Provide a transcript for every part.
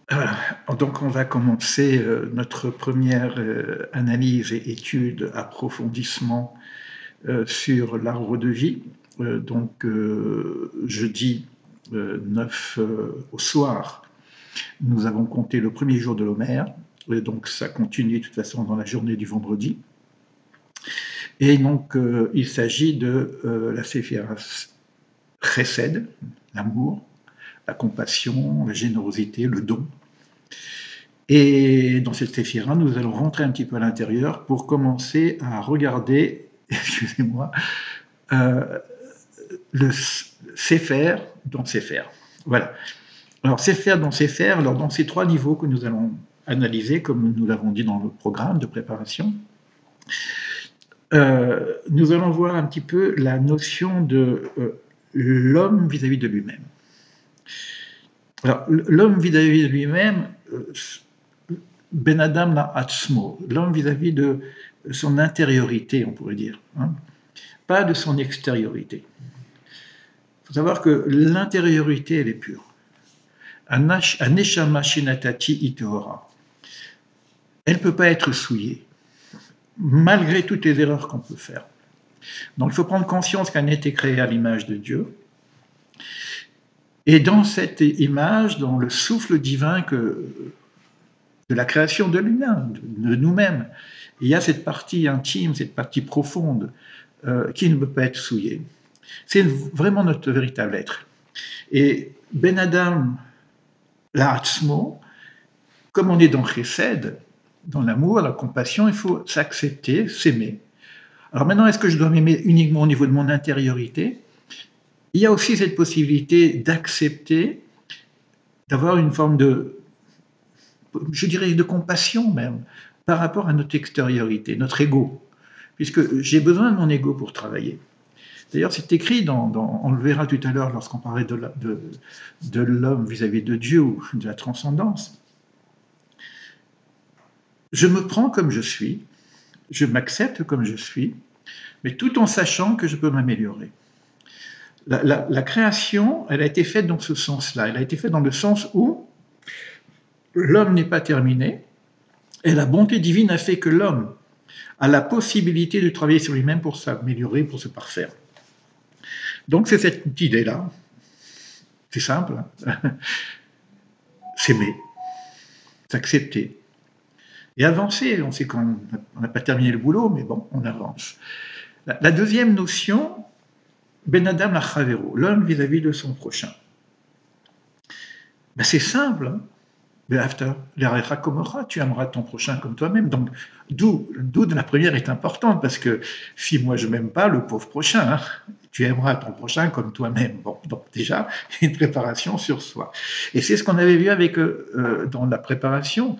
Donc on va commencer, notre première analyse et étude, approfondissement, sur l'arbre de vie. Jeudi, 9, au soir, nous avons compté le premier jour de l'Homère, et donc ça continue de toute façon dans la journée du vendredi. Et donc, il s'agit de, la Séphiras Chesed, l'amour, la compassion, la générosité, le don. Et dans cette séphira, nous allons rentrer un petit peu à l'intérieur pour commencer à regarder, excusez-moi, euh, le Sefer dans Sefer. Voilà. Alors, Sefer dans Sefer, alors dans ces trois niveaux que nous allons analyser, comme nous l'avons dit dans le programme de préparation, nous allons voir un petit peu la notion de l'homme vis-à-vis de lui-même. Alors, l'homme vis-à-vis de lui-même, Ben Adam la Atzmo, l'homme vis-à-vis de son intériorité, on pourrait dire, hein, pas de son extériorité. Il faut savoir que l'intériorité, elle est pure. Aneshama shinatati iteora. Elle ne peut pas être souillée, malgré toutes les erreurs qu'on peut faire. Donc il faut prendre conscience qu'elle a été créée à l'image de Dieu. Et dans cette image, dans le souffle divin de la création de l'humain, de nous-mêmes, il y a cette partie intime, cette partie profonde qui ne peut pas être souillée. C'est vraiment notre véritable être. Et Ben Adam, l'Atzmo, comme on est dans Chesed, dans l'amour, la compassion, il faut s'accepter, s'aimer. Alors maintenant, est-ce que je dois m'aimer uniquement au niveau de mon intériorité? Il y a aussi cette possibilité d'accepter, d'avoir une forme de, je dirais, de compassion même, par rapport à notre extériorité, notre ego, puisque j'ai besoin de mon ego pour travailler. D'ailleurs, c'est écrit, on le verra tout à l'heure lorsqu'on parlait de l'homme vis-à-vis de Dieu ou de la transcendance. Je me prends comme je suis, je m'accepte comme je suis, mais tout en sachant que je peux m'améliorer. La création, elle a été faite dans ce sens-là. Elle a été faite dans le sens où l'homme n'est pas terminé, et la bonté divine a fait que l'homme a la possibilité de travailler sur lui-même pour s'améliorer, pour se parfaire. Donc c'est cette idée-là. C'est simple. Hein. S'aimer, s'accepter et avancer. On sait qu'on n'a pas terminé le boulot, mais bon, on avance. La deuxième notion, Ben Adam Lachavero, l'homme vis-à-vis de son prochain. Ben c'est simple. Hein. Tu aimeras ton prochain comme toi-même. Donc, d'où la première est importante, parce que si moi je m'aime pas, le pauvre prochain, hein, tu aimeras ton prochain comme toi-même. Bon, donc déjà, une préparation sur soi. Et c'est ce qu'on avait vu avec dans la préparation,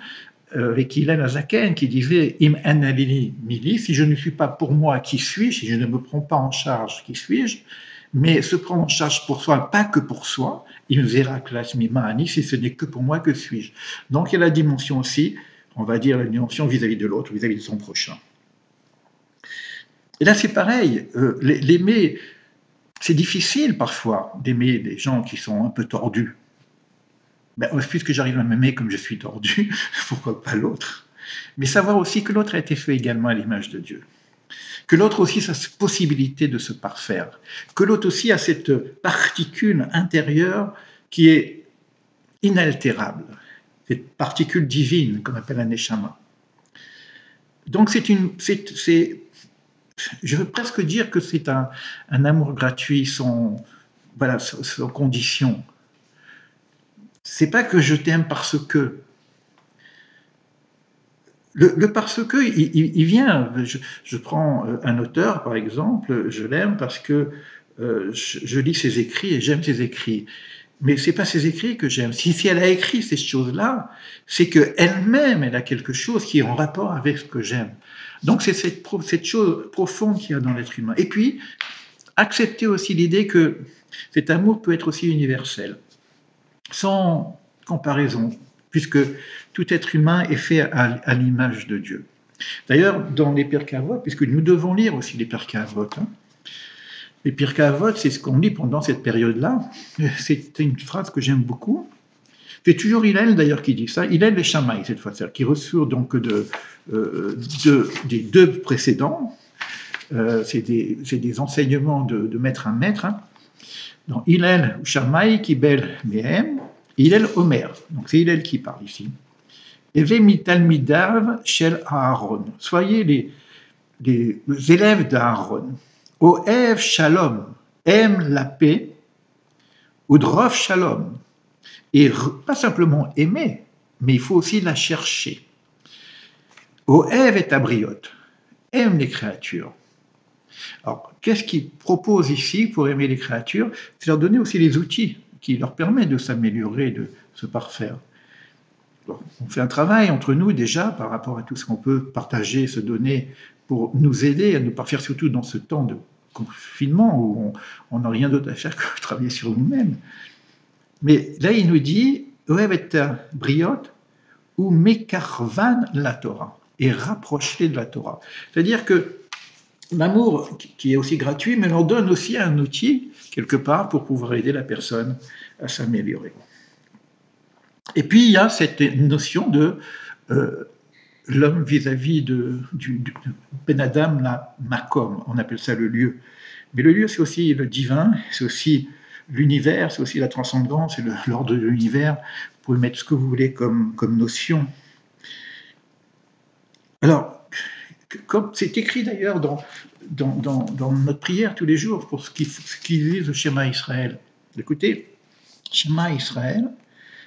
avec Hillel Azaken, qui disait Im analili mili, si je ne suis pas pour moi, qui suis-je? Si je ne me prends pas en charge, qui suis-je? Mais se prendre en charge pour soi, pas que pour soi, im vera klasmi ma'ani, si ce n'est que pour moi, que suis-je? Donc il y a la dimension aussi, on va dire la dimension vis-à-vis de l'autre, vis-à-vis de son prochain. Et là c'est pareil, l'aimer, c'est difficile parfois d'aimer des gens qui sont un peu tordus. Ben, puisque j'arrive à m'aimer comme je suis tordu, pourquoi pas l'autre? Mais savoir aussi que l'autre a été fait également à l'image de Dieu. Que l'autre aussi a cette possibilité de se parfaire. Que l'autre aussi a cette particule intérieure qui est inaltérable. Cette particule divine qu'on appelle un neshama. Donc je veux presque dire que c'est un amour gratuit sans condition. C'est pas que je t'aime parce que. Le parce que, il vient. Je prends un auteur, par exemple, je l'aime parce que je lis ses écrits et j'aime ses écrits. Mais c'est pas ses écrits que j'aime. Si elle a écrit ces choses-là, c'est qu'elle-même, elle a quelque chose qui est en rapport avec ce que j'aime. Donc c'est cette chose profonde qu'il y a dans l'être humain. Et puis, accepter aussi l'idée que cet amour peut être aussi universel, sans comparaison, puisque tout être humain est fait à l'image de Dieu. D'ailleurs, dans les Pirkei Avot, puisque nous devons lire aussi les Pirkei Avot, hein, les Pirkei Avot, c'est ce qu'on lit pendant cette période-là. C'est une phrase que j'aime beaucoup. C'est toujours Hillel d'ailleurs qui dit ça, Hillel et Shammai cette fois, qui ressort donc des deux précédents. C'est des enseignements de maître à maître. Hein. Donc Hillel ou Shammai qui bel mehem, Hillel Omer. Donc c'est Hillel qui parle ici. Eve mitalmidav shel Aaron. Soyez les élèves d'Aaron. Oev shalom, aime la paix. Udrov shalom. Et pas simplement aimer, mais il faut aussi la chercher. Oev et abriot, aime les créatures. Alors, qu'est-ce qu'il propose ici pour aimer les créatures? C'est leur donner aussi les outils qui leur permettent de s'améliorer, de se parfaire. Alors, on fait un travail entre nous déjà par rapport à tout ce qu'on peut partager, se donner pour nous aider à nous parfaire, surtout dans ce temps de confinement où on n'a rien d'autre à faire que travailler sur nous-mêmes. Mais là, il nous dit Oev et briot ou mekarvan la Torah, et rapprocher de la Torah. C'est-à-dire que l'amour, qui est aussi gratuit, mais leur donne aussi un outil, quelque part, pour pouvoir aider la personne à s'améliorer. Et puis, il y a cette notion de l'homme vis-à-vis du Ben Adam, la Makom, on appelle ça le lieu. Mais le lieu, c'est aussi le divin, c'est aussi l'univers, c'est aussi la transcendance, c'est l'ordre de l'univers. Vous pouvez mettre ce que vous voulez comme notion. Alors, comme c'est écrit d'ailleurs dans notre prière tous les jours pour ce qui disent le Shema Israël. Écoutez, Shema Israël,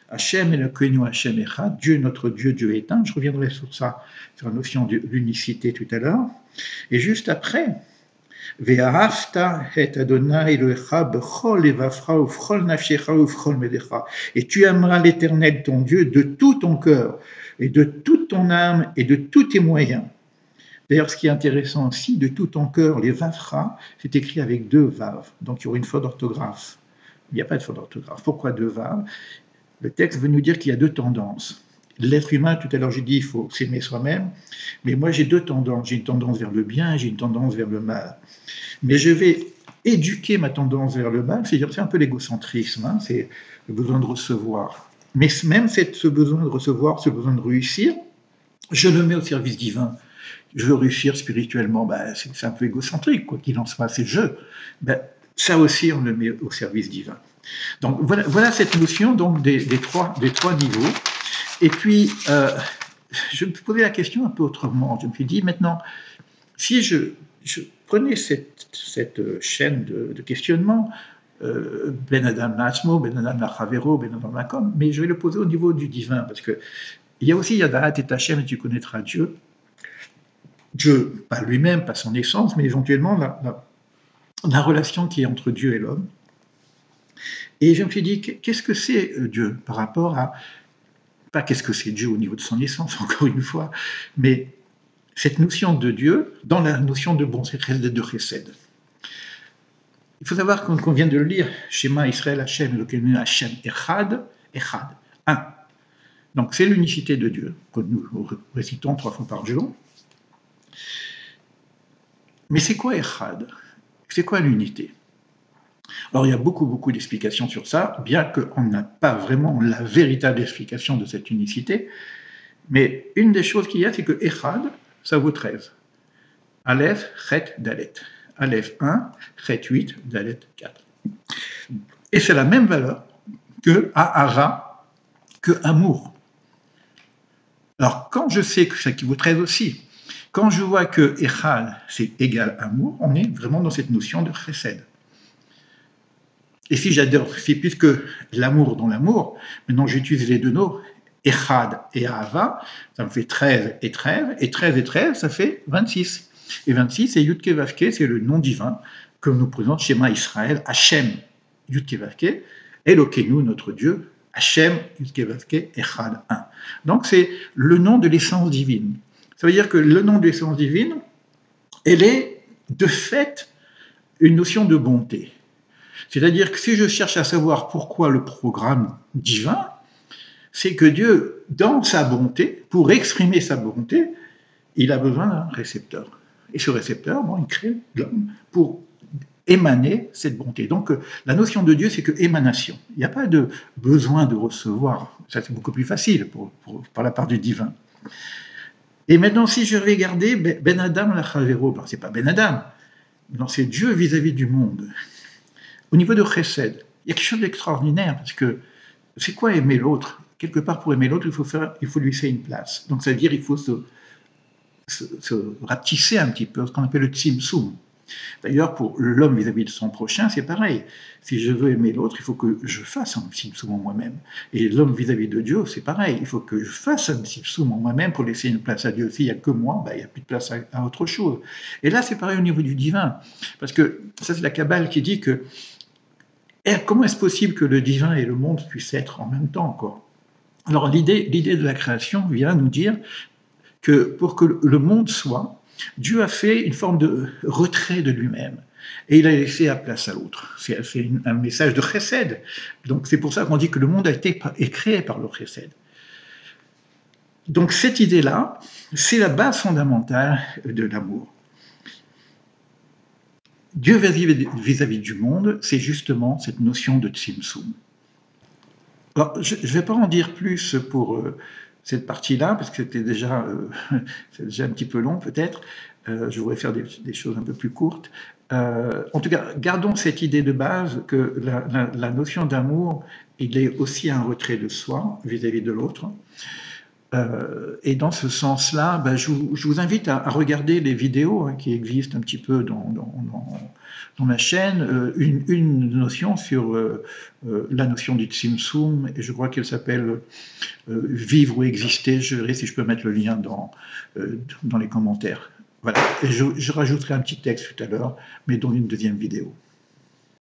Hachem Elokeinu Hachem Echad, Dieu notre Dieu, Dieu est un. Je reviendrai sur ça, sur la notion de l'unicité tout à l'heure. Et juste après, Ve'ahavta et Adonai Elohecha b'chol levavcha u'v'chol nafshecha u'v'chol medecha. Et tu aimeras l'Éternel ton Dieu de tout ton cœur et de toute ton âme et de tous tes moyens. D'ailleurs, ce qui est intéressant aussi, de tout ton cœur, les vavra, c'est écrit avec deux vav. Donc il y aura une faute d'orthographe. Il n'y a pas de faute d'orthographe. Pourquoi deux vav? Le texte veut nous dire qu'il y a deux tendances. L'être humain, tout à l'heure j'ai dit, il faut s'aimer soi-même, mais moi j'ai deux tendances. J'ai une tendance vers le bien, j'ai une tendance vers le mal. Mais je vais éduquer ma tendance vers le mal, c'est-à-dire c'est un peu l'égocentrisme, hein, c'est le besoin de recevoir. Mais même ce besoin de recevoir, ce besoin de réussir, je le mets au service divin. Je veux réussir spirituellement, c'est un peu égocentrique, quoi qu'il en soit, c'est je. Ça aussi, on le met au service divin. Donc voilà cette notion donc, des trois niveaux. Et puis, je me posais la question un peu autrement. Je me suis dit, maintenant, si je prenais cette chaîne de questionnement, Ben Adam Na'atzmo, Ben Adam Na'chavero, Ben Adam Na'kom, mais je vais le poser au niveau du divin, parce que il y a aussi Yadaat et Hachem, et tu connaîtras Dieu. Dieu, pas lui-même, pas son essence, mais éventuellement la relation qui est entre Dieu et l'homme. Et je me suis dit, qu'est-ce que c'est Dieu par rapport à, pas qu'est-ce que c'est Dieu au niveau de son essence, encore une fois, mais cette notion de Dieu dans la notion de bon de chesed. Il faut savoir qu'on vient de le lire, Shema Israël Hachem Elokeinu Hachem Echad, Echad, un. Donc c'est l'unicité de Dieu, que nous récitons 3 fois par jour. Mais c'est quoi Echad? C'est quoi l'unité? Alors il y a beaucoup d'explications sur ça, bien qu'on n'a pas vraiment la véritable explication de cette unicité. Mais une des choses qu'il y a, c'est que Echad, ça vaut 13. Aleph, Chet, Dalet. Aleph 1, Chet 8, Dalet 4. Et c'est la même valeur que Ahara, que amour. Alors quand je sais que ça qui vaut 13 aussi, quand je vois que Echad, c'est égal amour, on est vraiment dans cette notion de chesed. Et si j'adore, c'est puisque l'amour dans l'amour, maintenant j'utilise les deux noms, Echad et Ahava, ça me fait 13 et 13, et 13 et 13, ça fait 26. Et 26, c'est Yudke Vavke, c'est le nom divin que nous présente Shema Israël, Hachem, Yudke Vavke, Elokeinu, notre Dieu, Hachem, Yudke Vavke, Echad, 1. Donc c'est le nom de l'essence divine. Ça veut dire que le nom de l'essence divine, elle est de fait une notion de bonté. C'est-à-dire que si je cherche à savoir pourquoi le programme divin, c'est que Dieu, dans sa bonté, pour exprimer sa bonté, il a besoin d'un récepteur. Et ce récepteur, il crée l'homme pour émaner cette bonté. Donc la notion de Dieu, c'est que émanation. Il n'y a pas de besoin de recevoir. Ça, c'est beaucoup plus facile par la part du divin. Et maintenant, si je vais regarder Ben Adam la Chavero, c'est pas Ben Adam, non, c'est Dieu vis-à-vis du monde. Au niveau de Chesed, il y a quelque chose d'extraordinaire, parce que c'est quoi aimer l'autre? Quelque part, pour aimer l'autre, il faut lui laisser une place. Donc ça veut dire qu'il faut se rapetisser un petit peu, ce qu'on appelle le tzimtzum. D'ailleurs, pour l'homme vis-à-vis de son prochain, c'est pareil. Si je veux aimer l'autre, il faut que je fasse un tzimtzum en moi-même. Et l'homme vis-à-vis de Dieu, c'est pareil. Il faut que je fasse un tzimtzum en moi-même pour laisser une place à Dieu. S'il n'y a que moi, il n'y a plus de place à autre chose. Et là, c'est pareil au niveau du divin. Parce que ça, c'est la Kabbale qui dit que comment est-ce possible que le divin et le monde puissent être en même temps, quoi? Alors, l'idée de la création vient nous dire que pour que le monde soit, Dieu a fait une forme de retrait de lui-même. Et il a laissé la place à l'autre. C'est un message de chesed. Donc c'est pour ça qu'on dit que le monde est créé par le chesed. Donc cette idée-là, c'est la base fondamentale de l'amour. Dieu vis-à-vis du monde, c'est justement cette notion de tzimtzum. Alors, je ne vais pas en dire plus pour cette partie-là, parce que c'était déjà, c'est déjà un petit peu long peut-être. Je voudrais faire des choses un peu plus courtes. En tout cas, gardons cette idée de base que la notion d'amour, il est aussi un retrait de soi vis-à-vis de l'autre. Et dans ce sens-là, je vous invite à regarder les vidéos qui existent un petit peu dans ma chaîne, une notion sur la notion du tzimtzum, et je crois qu'elle s'appelle Vivre ou exister. Je verrai si je peux mettre le lien dans les commentaires. Voilà, et je rajouterai un petit texte tout à l'heure, mais dans une deuxième vidéo.